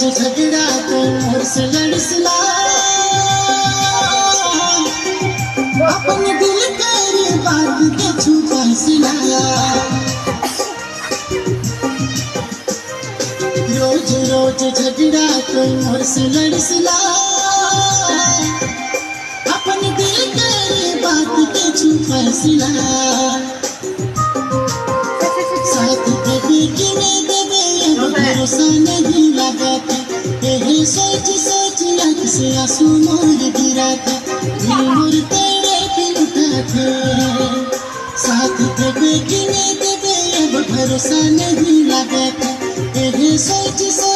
रोज झगड़ा तो मोर से लड़सला, अपने दिल के बात के छुपा सिला। रोज रोज झगड़ा तो मोर से लड़सला, अपने दिल के बात के छुपा सिला। साथ देवे कि नहीं देवे भरोसा नहीं लगा था, यही सोच सोच आँख से आंसू मोर गिरा था, दिल मोर तेरे दिल उठा थे। साथ देवे कि नहीं देवे अब भरोसा नहीं लगा था, यही सोच सोच